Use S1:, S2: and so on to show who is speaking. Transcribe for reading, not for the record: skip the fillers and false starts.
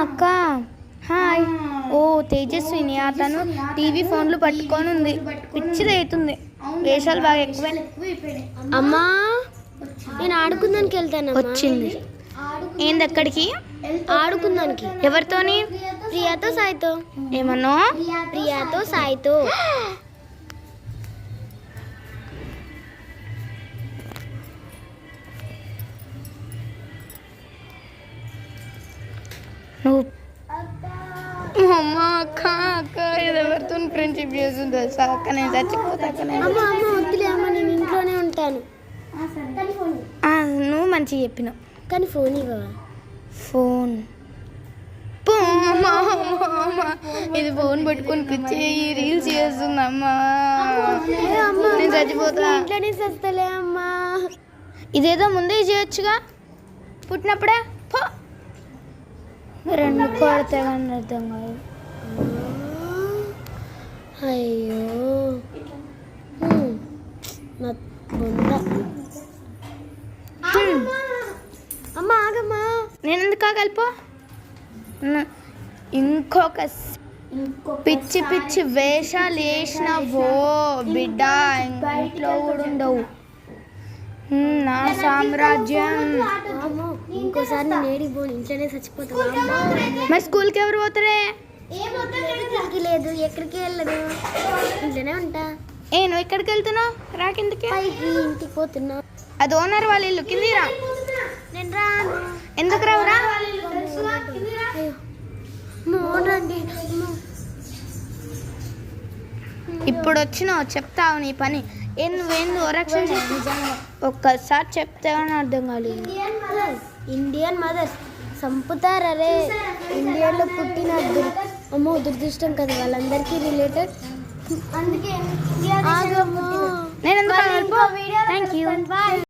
S1: అక్క హాయ్. ఓ తేజస్విని, అతను టీవీ ఫోన్లు పట్టుకొని ఉంది, పిచ్చిది అవుతుంది, వేషాలు బాగా ఎక్కువే.
S2: అమ్మా నేను ఆడుకుందానికి వెళ్తాను.
S1: వచ్చింది ఏంది ఎక్కడికి?
S2: ఆడుకుందానికి.
S1: ఎవరితోని?
S2: ప్రియాతో సాయితో.
S1: ఏమన్నా?
S2: ప్రియాతో సాయితో.
S1: నువ్వు అమ్మ అక్క అక్క ఇది ఎవరితో ఫ్రెండ్షిప్ చేస్తుంది తెలుసా అక్క? నేను చచ్చిపోతా అక్క.
S2: అమ్మ వద్దులే అమ్మ, నేను ఇంట్లోనే ఉంటాను.
S1: నువ్వు మంచిగా చెప్పినావు,
S2: కానీ ఫోన్ ఇవ్వవా?
S1: ఫోన్ ఇది ఫోన్ పట్టుకొని పిచ్చి రీల్స్ చేస్తుందమ్మా. నేను చచ్చిపోతా.
S2: ఇంట్లోనే చస్తలే అమ్మా.
S1: ఇదేదో ముందే చేయొచ్చుగా, పుట్టినప్పుడే. రెండు కొడితే కానీ అర్థం కాదు.
S2: అయ్యో నా బొంద. అమ్మ ఆగమ్మా.
S1: నేను ఎందుకు ఆగలిపో? ఇంకొక పిచ్చి పిచ్చి వేషాలు వేసినావో బిడ్డ ఇంట్లో కూడా ఉండవు. నా సామ్రాజ్యం.
S2: ఇంకోసారి నేను ఏడికి పోను, ఇంట్లోనే చచ్చిపోతా.
S1: మరి స్కూల్కి ఎవరు పోతారే?
S2: ఎక్కడికి లేదు, ఎక్కడికి వెళ్ళదు, ఇంట్లోనే ఉంటా.
S1: నువ్వు ఎక్కడికి వెళ్తున్నావు? రాకిందుకే
S2: పైకి ఇంటికి పోతున్నా.
S1: అది ఓనర్ వాళ్ళ ఇల్లు, కింది రా.
S2: నేను రాను.
S1: ఎందుకు రావురా?
S2: రండి.
S1: ఇప్పుడు వచ్చినావు చెప్తావు నీ పని. నువ్వేందు రక్షణ ఒక్కసారి చెప్తే కానీ అర్థం కాలేదు.
S2: ఇండియన్ మదర్స్ చంపుతారే. ఇండియాలో పుట్టిన దురదృష్టం కదా వాళ్ళందరికీ రిలేటెడ్. అందుకే
S1: నేను ఎందుకు? Thank you.